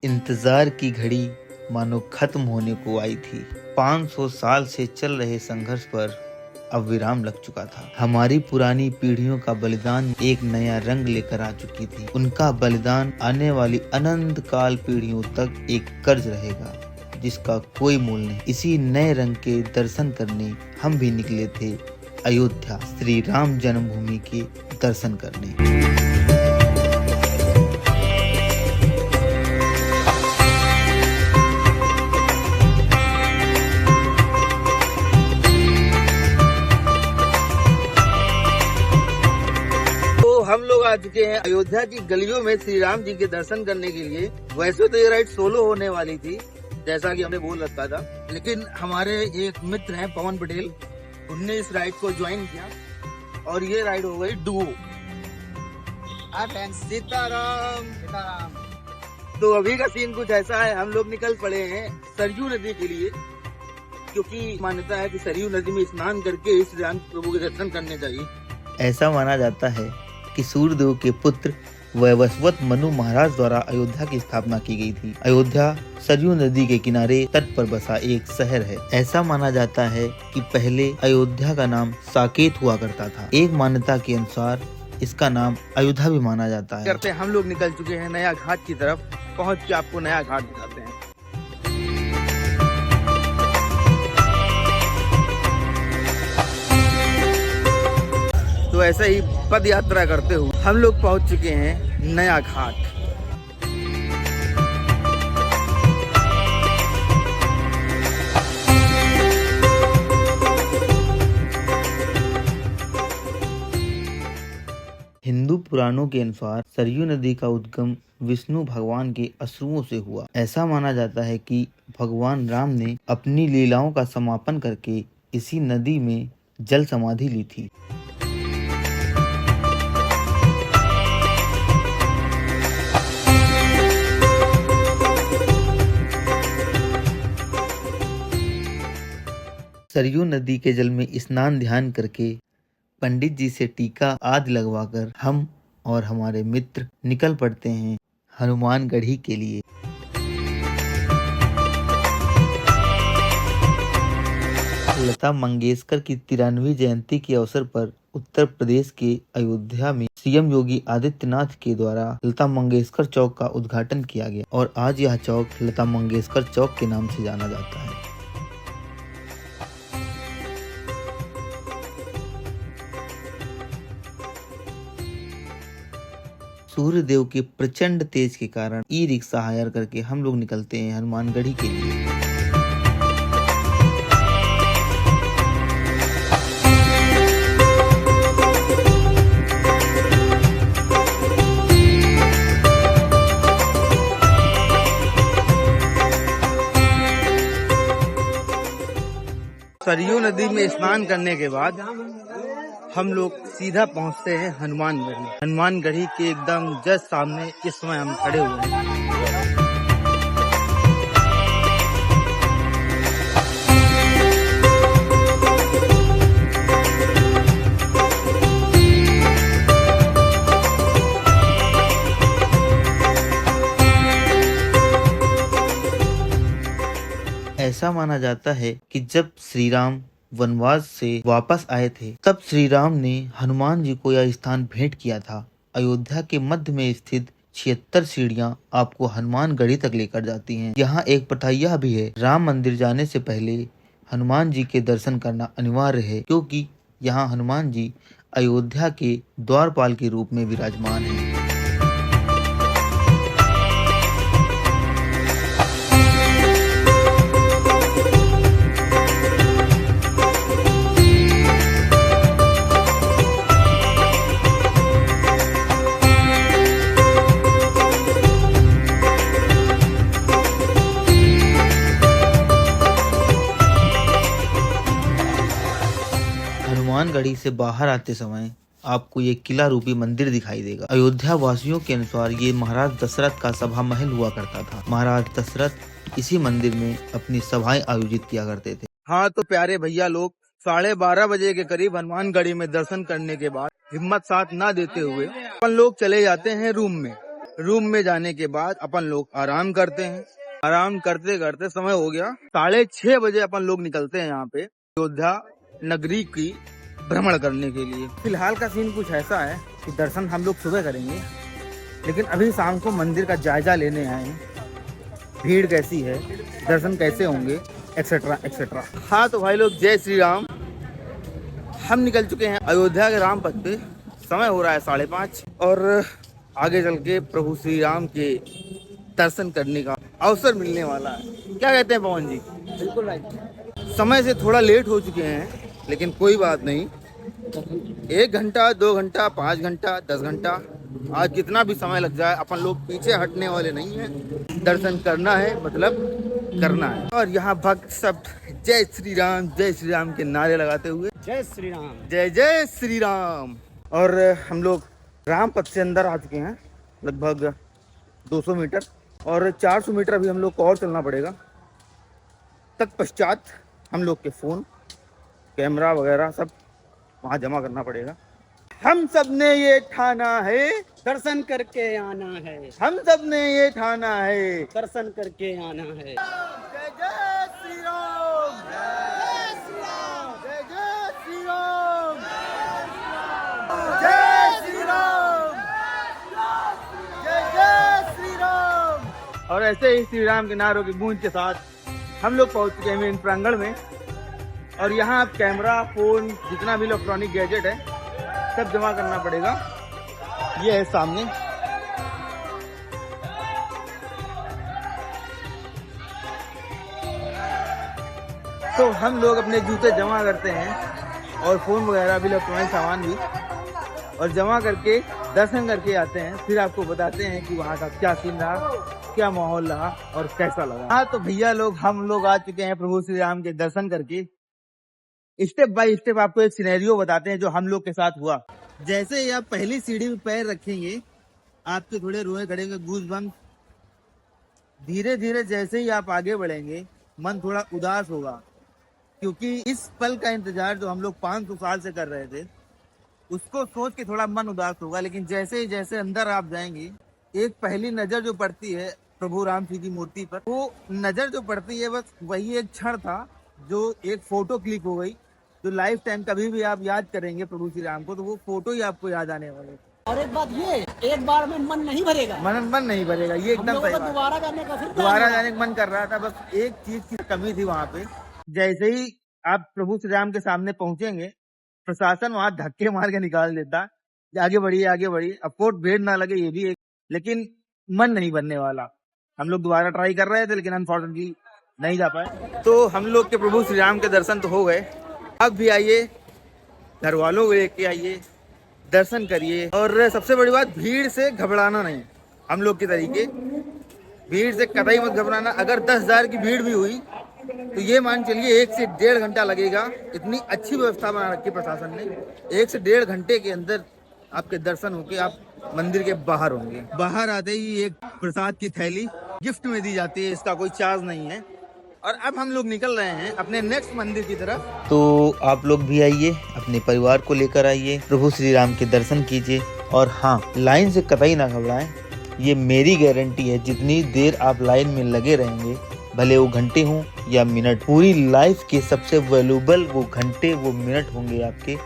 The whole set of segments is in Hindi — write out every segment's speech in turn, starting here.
इंतजार की घड़ी मानो खत्म होने को आई थी। 500 साल से चल रहे संघर्ष पर अब विराम लग चुका था। हमारी पुरानी पीढ़ियों का बलिदान एक नया रंग लेकर आ चुकी थी। उनका बलिदान आने वाली अनंत काल पीढ़ियों तक एक कर्ज रहेगा जिसका कोई मूल नहीं। इसी नए रंग के दर्शन करने हम भी निकले थे अयोध्या श्री राम जन्मभूमि के दर्शन करने। हम लोग आ चुके हैं अयोध्या की गलियों में श्री राम जी के दर्शन करने के लिए। वैसे तो ये राइड सोलो होने वाली थी जैसा कि हमने बोल रखा था, लेकिन हमारे एक मित्र हैं पवन पटेल, उनने इस राइड को ज्वाइन किया और ये राइड हो गई डुओ। सीताराम। तो अभी का सीन कुछ ऐसा है, हम लोग निकल पड़े हैं सरयू नदी के लिए, क्योंकि मान्यता है कि सरयू नदी में स्नान करके श्री राम प्रभु के दर्शन करने चाहिए। ऐसा माना जाता है कि सूर्यदेव के पुत्र वैवस्वत मनु महाराज द्वारा अयोध्या की स्थापना की गई थी। अयोध्या सरयू नदी के किनारे तट पर बसा एक शहर है। ऐसा माना जाता है कि पहले अयोध्या का नाम साकेत हुआ करता था। एक मान्यता के अनुसार इसका नाम अयोध्या भी माना जाता है। करते हम लोग निकल चुके हैं नया घाट की तरफ। पहुँच के आपको नया घाट दिखाते हैं। तो ऐसे ही पद यात्रा करते हुए हम लोग पहुंच चुके हैं नया घाट। हिंदू पुराणों के अनुसार सरयू नदी का उद्गम विष्णु भगवान के अश्रुओं से हुआ। ऐसा माना जाता है कि भगवान राम ने अपनी लीलाओं का समापन करके इसी नदी में जल समाधि ली थी। सरयू नदी के जल में स्नान ध्यान करके पंडित जी से टीका आदि लगवाकर हम और हमारे मित्र निकल पड़ते हैं हनुमानगढ़ी के लिए। लता मंगेशकर की 93वीं जयंती के अवसर पर उत्तर प्रदेश के अयोध्या में सीएम योगी आदित्यनाथ के द्वारा लता मंगेशकर चौक का उद्घाटन किया गया और आज यह चौक लता मंगेशकर चौक के नाम से जाना जाता है। सूर्यदेव के प्रचंड तेज के कारण ई रिक्शा हायर करके हम लोग निकलते हैं हनुमानगढ़ी के लिए। सरयू नदी में स्नान करने के बाद हम लोग सीधा पहुंचते हैं हनुमानगढ़ी। हनुमानगढ़ी के एकदम जस्ट सामने इस समय हम खड़े हुए हैं। ऐसा माना जाता है कि जब श्री राम वनवास से वापस आए थे तब श्री राम ने हनुमान जी को यह स्थान भेंट किया था। अयोध्या के मध्य में स्थित 76 सीढ़ियां आपको हनुमानगढ़ी तक लेकर जाती हैं। यहाँ एक प्रथा यह भी है, राम मंदिर जाने से पहले हनुमान जी के दर्शन करना अनिवार्य है, क्योंकि यहाँ हनुमान जी अयोध्या के द्वारपाल के रूप में विराजमान हैं। हनुमानगढ़ी से बाहर आते समय आपको ये किला रूपी मंदिर दिखाई देगा। अयोध्या वासियों के अनुसार ये महाराज दशरथ का सभा महल हुआ करता था। महाराज दशरथ इसी मंदिर में अपनी सभाएं आयोजित किया करते थे। हाँ तो प्यारे भैया लोग, 12:30 बजे के करीब हनुमानगढ़ी में दर्शन करने के बाद हिम्मत साथ ना देते हुए अपन लोग चले जाते हैं रूम में। रूम में जाने के बाद अपन लोग आराम करते हैं। आराम करते करते समय हो गया 6:30 बजे। अपन लोग निकलते हैं यहाँ पे अयोध्या नगरी की भ्रमण करने के लिए। फिलहाल का सीन कुछ ऐसा है कि दर्शन हम लोग सुबह करेंगे, लेकिन अभी शाम को मंदिर का जायजा लेने आए हैं। भीड़ कैसी है, दर्शन कैसे होंगे, एक्सेट्रा एक्सेट्रा। हाँ तो भाई लोग, जय श्री राम। हम निकल चुके हैं अयोध्या के राम पथ पे। समय हो रहा है 5:30 और आगे चल के प्रभु श्री राम के दर्शन करने का अवसर मिलने वाला है। क्या कहते हैं पवन जी? बिल्कुल राइट। समय से थोड़ा लेट हो चुके हैं, लेकिन कोई बात नहीं। 1 घंटा, 2 घंटा, 5 घंटा, 10 घंटा, आज कितना भी समय लग जाए, अपन लोग पीछे हटने वाले नहीं हैं। दर्शन करना है, मतलब करना है। और यहाँ भक्त सब जय श्री राम के नारे लगाते हुए जय श्री राम, जय जय श्री राम। और हम लोग राम पथ से अंदर आ चुके हैं, लगभग 200 मीटर, और 400 मीटर अभी हम लोग को और चलना पड़ेगा। तत्पश्चात हम लोग के फ़ोन, कैमरा वगैरह सब वहाँ जमा करना पड़ेगा। हम सब ने ये ठाना है, दर्शन करके आना है। हम सब ने ये ठाना है, दर्शन करके आना है। जय जय श्री राम, जय श्री राम, जय जय श्री राम, जय श्री राम, जय जय श्री राम। और ऐसे ही श्री राम के नारों की गूंज के साथ हम लोग पहुंच चुके हैं मेन प्रांगण में। और यहाँ कैमरा, फोन, जितना भी इलेक्ट्रॉनिक गैजेट है सब जमा करना पड़ेगा। ये है सामने। तो हम लोग अपने जूते जमा करते हैं और फोन वगैरह भी, इलेक्ट्रॉनिक सामान भी, और जमा करके दर्शन करके आते हैं। फिर आपको बताते हैं कि वहाँ का क्या सीन रहा, क्या माहौल रहा और कैसा लगा। हाँ तो भैया लोग, हम लोग आ चुके हैं प्रभु श्री राम के दर्शन करके। स्टेप बाय स्टेप आपको एक सिनेरियो बताते हैं जो हम लोग के साथ हुआ। जैसे ही आप पहली सीढ़ी में पैर रखेंगे, आपके थोड़े रोए खड़ेंगे, गूज़बम्स। धीरे धीरे जैसे ही आप आगे बढ़ेंगे, मन थोड़ा उदास होगा, क्योंकि इस पल का इंतजार जो हम लोग 500 साल से कर रहे थे, उसको सोच के थोड़ा मन उदास होगा। लेकिन जैसे ही जैसे अंदर आप जाएंगे, एक पहली नजर जो पड़ती है प्रभु राम जी की मूर्ति पर, वो नजर जो पड़ती है, बस वही एक क्षण था जो एक फोटो क्लिक हो गई, जो लाइफ टाइम कभी भी आप याद करेंगे प्रभु श्री राम को, तो वो फोटो ही आपको याद आने वाले। और एक बात ये, एक बार में मन नहीं भरेगा, मन नहीं भरेगा, ये एकदम सही बात। दोबारा जाने का, फिर दोबारा जाने का मन कर रहा था। बस एक चीज की कमी थी वहाँ पे। जैसे ही आप प्रभु श्री राम के सामने पहुंचेंगे, प्रशासन वहाँ धक्के मार के निकाल देता, आगे बढ़िए आगे बढ़िए। अफकोर्स भीड़ ना लगे, ये भी एक, लेकिन मन नहीं बनने वाला। हम लोग दोबारा ट्राई कर रहे थे, लेकिन अनफॉर्चुनेटली नहीं जा पाए। तो हम लोग के प्रभु श्री राम के दर्शन तो हो गए। अब भी आइए, घर वालों को लेके आइए, दर्शन करिए। और सबसे बड़ी बात, भीड़ से घबराना नहीं। हम लोग के तरीके, भीड़ से कतई मत घबराना। अगर 10,000 की भीड़ भी हुई तो ये मान चलिए 1 से 1.5 घंटा लगेगा। इतनी अच्छी व्यवस्था बना रखी प्रशासन ने। 1 से 1.5 घंटे के अंदर आपके दर्शन होके आप मंदिर के बाहर होंगे। बाहर आते ही एक प्रसाद की थैली गिफ्ट में दी जाती है, इसका कोई चार्ज नहीं है। और अब हम लोग निकल रहे हैं अपने नेक्स्ट मंदिर की तरफ। तो आप लोग भी आइए, अपने परिवार को लेकर आइए, प्रभु श्री राम के दर्शन कीजिए। और हाँ, लाइन से कतई ना घबराएं, ये मेरी गारंटी है। जितनी देर आप लाइन में लगे रहेंगे, भले वो घंटे हों या मिनट, पूरी लाइफ के सबसे वैल्यूबल वो घंटे, वो मिनट होंगे आपके,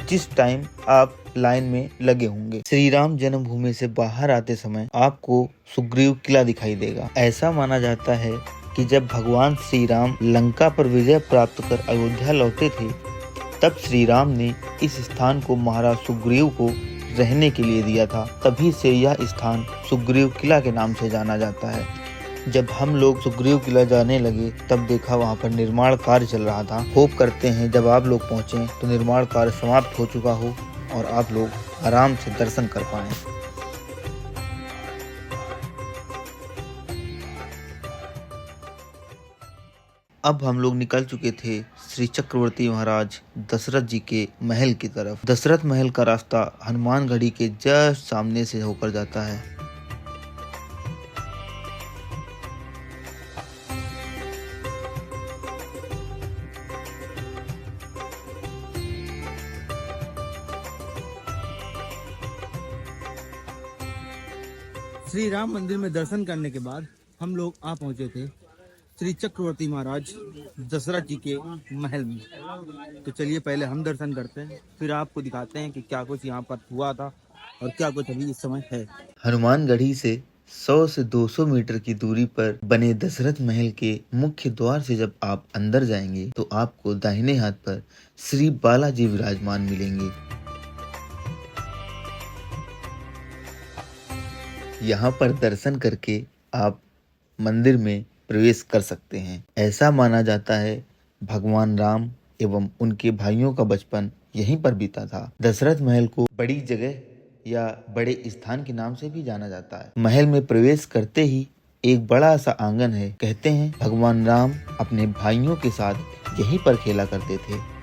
जिस टाइम आप लाइन में लगे होंगे। श्री राम जन्मभूमि से बाहर आते समय आपको सुग्रीव किला दिखाई देगा। ऐसा माना जाता है कि जब भगवान श्री राम लंका पर विजय प्राप्त कर अयोध्या लौटे थे, तब श्री राम ने इस स्थान को महाराज सुग्रीव को रहने के लिए दिया था। तभी से यह स्थान सुग्रीव किला के नाम से जाना जाता है। जब हम लोग सुग्रीव किला जाने लगे, तब देखा वहाँ पर निर्माण कार्य चल रहा था। होप करते हैं जब आप लोग पहुँचे तो निर्माण कार्य समाप्त हो चुका हो और आप लोग आराम से दर्शन कर पाएं। अब हम लोग निकल चुके थे श्री चक्रवर्ती महाराज दशरथ जी के महल की तरफ। दशरथ महल का रास्ता हनुमानगढ़ी के जस्ट सामने से होकर जाता है। श्री राम मंदिर में दर्शन करने के बाद हम लोग आ पहुंचे थे श्री चक्रवर्ती महाराज दशरथ जी के महल में। तो चलिए पहले हम दर्शन करते हैं, फिर आपको दिखाते हैं कि क्या कुछ यहाँ पर हुआ था और क्या कुछ अभी इस समय है। हनुमानगढ़ी से 100 से 200 मीटर की दूरी पर बने दशरथ महल के मुख्य द्वार से जब आप अंदर जाएंगे तो आपको दाहिने हाथ पर श्री बालाजी विराजमान मिलेंगे। यहाँ पर दर्शन करके आप मंदिर में प्रवेश कर सकते हैं। ऐसा माना जाता है भगवान राम एवं उनके भाइयों का बचपन यहीं पर बीता था। दशरथ महल को बड़ी जगह या बड़े स्थान के नाम से भी जाना जाता है। महल में प्रवेश करते ही एक बड़ा सा आंगन है। कहते हैं भगवान राम अपने भाइयों के साथ यहीं पर खेला करते थे।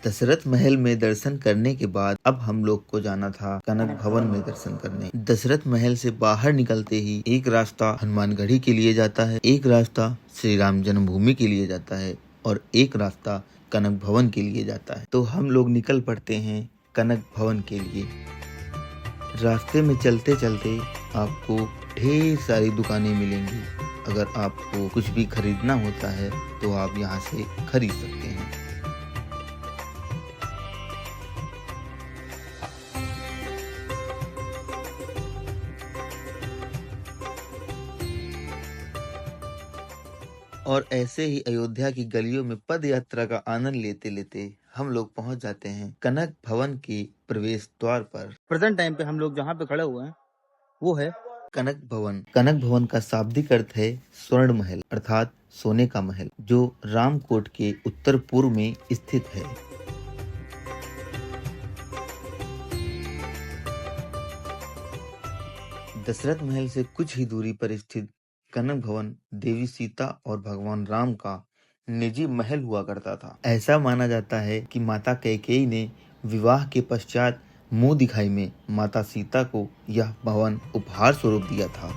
दशरथ महल में दर्शन करने के बाद अब हम लोग को जाना था कनक भवन में दर्शन करने। दशरथ महल से बाहर निकलते ही एक रास्ता हनुमानगढ़ी के लिए जाता है, एक रास्ता श्री राम जन्मभूमि के लिए जाता है और एक रास्ता कनक भवन के लिए जाता है। तो हम लोग निकल पड़ते हैं कनक भवन के लिए। रास्ते में चलते चलते आपको ढेर सारी दुकानें मिलेंगी। अगर आपको कुछ भी खरीदना होता है तो आप यहाँ से खरीद सकते हैं। और ऐसे ही अयोध्या की गलियों में पद यात्रा का आनंद लेते लेते हम लोग पहुंच जाते हैं कनक भवन के प्रवेश द्वार पर। प्रेजेंट टाइम पे हम लोग जहाँ पे खड़े हुए हैं वो है कनक भवन। कनक भवन का शाब्दिक अर्थ है स्वर्ण महल अर्थात सोने का महल, जो रामकोट के उत्तर पूर्व में स्थित है। दशरथ महल से कुछ ही दूरी पर स्थित कनक भवन देवी सीता और भगवान राम का निजी महल हुआ करता था। ऐसा माना जाता है कि माता कैकेयी ने विवाह के पश्चात मुंह दिखाई में माता सीता को यह भवन उपहार स्वरूप दिया था।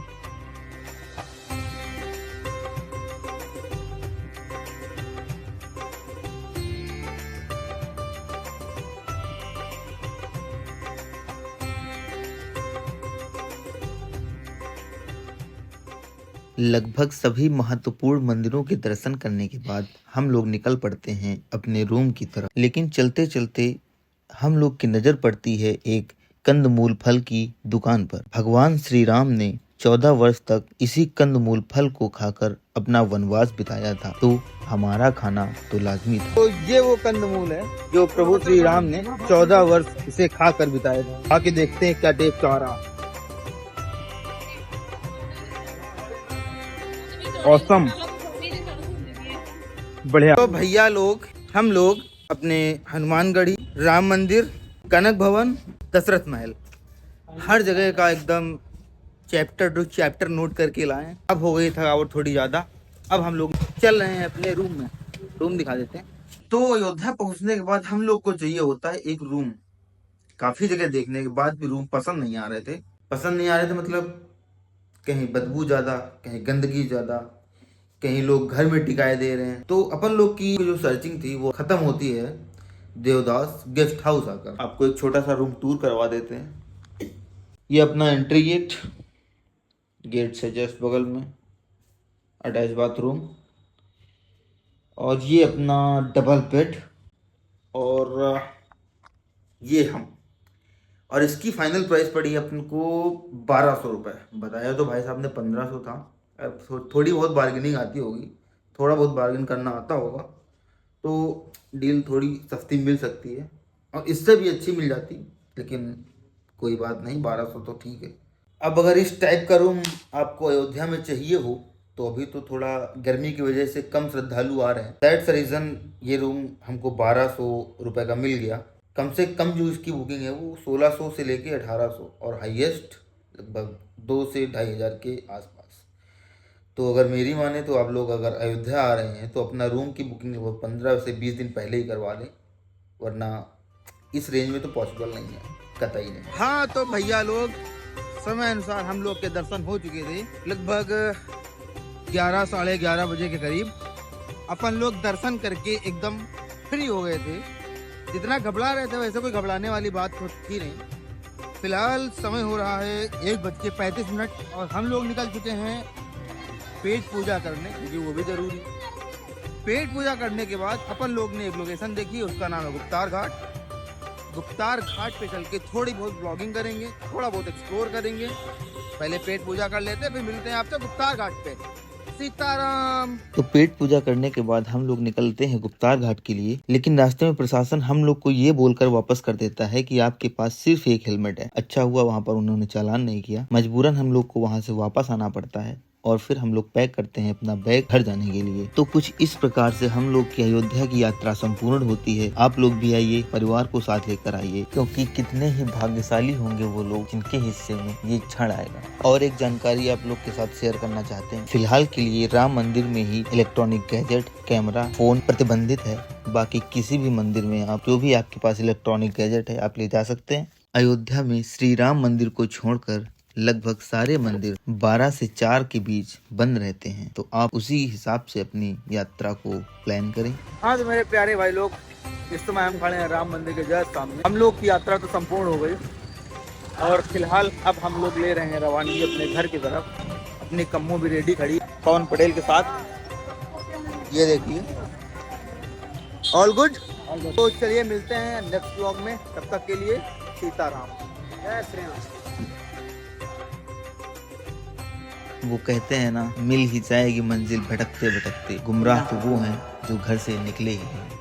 लगभग सभी महत्वपूर्ण मंदिरों के दर्शन करने के बाद हम लोग निकल पड़ते हैं अपने रूम की तरफ। लेकिन चलते चलते हम लोग की नजर पड़ती है एक कंदमूल फल की दुकान पर। भगवान श्री राम ने 14 वर्ष तक इसी कंदमूल फल को खाकर अपना वनवास बिताया था, तो हमारा खाना तो लाजमी था। तो ये वो कंदमूल है जो प्रभु श्री राम ने 14 वर्ष इसे खाकर बिताए थे। आके देखते हैं क्या टेस्ट आ रहा। ऑसम, बढ़िया। तो भैया लोग हम लोग अपने हनुमानगढ़ी, राम मंदिर, कनक भवन, दशरथ महल हर जगह का एकदम चैप्टर टू चैप्टर नोट करके लाए। अब हो गई थकावट थोड़ी ज़्यादा, अब हम लोग चल रहे हैं अपने रूम में। रूम दिखा देते हैं। तो अयोध्या पहुंचने के बाद हम लोग को चाहिए होता है एक रूम। काफ़ी जगह देखने के बाद भी रूम पसंद नहीं आ रहे थे। मतलब कहीं बदबू ज़्यादा, कहीं गंदगी ज़्यादा, कहीं लोग घर में टिकाए दे रहे हैं। तो अपन लोग की जो सर्चिंग थी वो ख़त्म होती है देवदास गेस्ट हाउस आकर। आपको एक छोटा सा रूम टूर करवा देते हैं। ये अपना एंट्री गेट से जस्ट बगल में अटैच बाथरूम, और ये अपना डबल बेड, और ये हम। और इसकी फाइनल प्राइस पड़ी अपन को 1200 रुपये। बताया तो भाई साहब ने 1500 था। अब थोड़ी बहुत बार्गेनिंग आती होगी, थोड़ा बहुत बार्गेन करना आता होगा तो डील थोड़ी सस्ती मिल सकती है, और इससे भी अच्छी मिल जाती, लेकिन कोई बात नहीं, 1200 तो ठीक है। अब अगर इस टाइप का रूम आपको अयोध्या में चाहिए हो तो अभी तो थोड़ा गर्मी की वजह से कम श्रद्धालु आ रहे हैं। दैट्स रीज़न ये रूम हमको 1200 रुपये का मिल गया। कम से कम जो इसकी बुकिंग है वो 1600 से लेके 1800 और हाईएस्ट लगभग 2 से 2500 के आसपास। तो अगर मेरी माने तो आप लोग अगर अयोध्या आ रहे हैं तो अपना रूम की बुकिंग वो 15 से 20 दिन पहले ही करवा लें, वरना इस रेंज में तो पॉसिबल नहीं है, कतई नहीं। हाँ तो भैया लोग, समय अनुसार हम लोग के दर्शन हो चुके थे। लगभग 11 साढ़े 11 बजे के करीब अपन लोग दर्शन करके एकदम फ्री हो गए थे। जितना घबरा रहे थे वैसे कोई घबराने वाली बात तो थी नहीं। फिलहाल समय हो रहा है 1:35 और हम लोग निकल चुके हैं पेट पूजा करने, क्योंकि वो भी जरूरी। पेट पूजा करने के बाद अपन लोग ने एक लोकेशन देखी, उसका नाम है गुप्तार घाट। गुप्तार घाट पे चल के थोड़ी बहुत ब्लॉगिंग करेंगे, थोड़ा बहुत एक्सप्लोर करेंगे। पहले पेट पूजा कर लेते हैं, फिर मिलते हैं आपसे गुप्तार घाट पे। सीताराम। तो पेट पूजा करने के बाद हम लोग निकलते हैं गुप्तार घाट के लिए, लेकिन रास्ते में प्रशासन हम लोग को ये बोलकर वापस कर देता है कि आपके पास सिर्फ एक हेलमेट है। अच्छा हुआ वहाँ पर उन्होंने चालान नहीं किया, मजबूरन हम लोग को वहाँ से वापस आना पड़ता है और फिर हम लोग पैक करते हैं अपना बैग घर जाने के लिए। तो कुछ इस प्रकार से हम लोग की अयोध्या की यात्रा संपूर्ण होती है। आप लोग भी आइए, परिवार को साथ लेकर आइए, क्योंकि कितने ही भाग्यशाली होंगे वो लोग जिनके हिस्से में ये क्षण आएगा। और एक जानकारी आप लोग के साथ शेयर करना चाहते हैं, फिलहाल के लिए राम मंदिर में ही इलेक्ट्रॉनिक गैजेट, कैमरा, फोन प्रतिबंधित है। बाकी किसी भी मंदिर में आप जो भी आपके पास इलेक्ट्रॉनिक गैजेट है आप ले जा सकते हैं। अयोध्या में श्री राम मंदिर को छोड़कर लगभग सारे मंदिर 12 से 4 के बीच बंद रहते हैं, तो आप उसी हिसाब से अपनी यात्रा को प्लान करें। हाँ तो मेरे प्यारे भाई लोग, इस समय हम खड़े हैं राम मंदिर के जस्ट सामने। हम लोग की यात्रा तो संपूर्ण हो गई और फिलहाल अब हम लोग ले रहे हैं रवानगी अपने घर की तरफ। अपनी कम्मो भी रेडी खड़ी पवन पटेल के साथ, ये देखिए। All good. तो चलिए मिलते हैं नेक्स्ट व्लॉग में, तब तक के लिए सीताराम, जय श्री राम। वो कहते हैं ना, मिल ही जाएगी मंजिल भटकते भटकते, गुमराह तो वो हैं जो घर से निकले ही नहीं।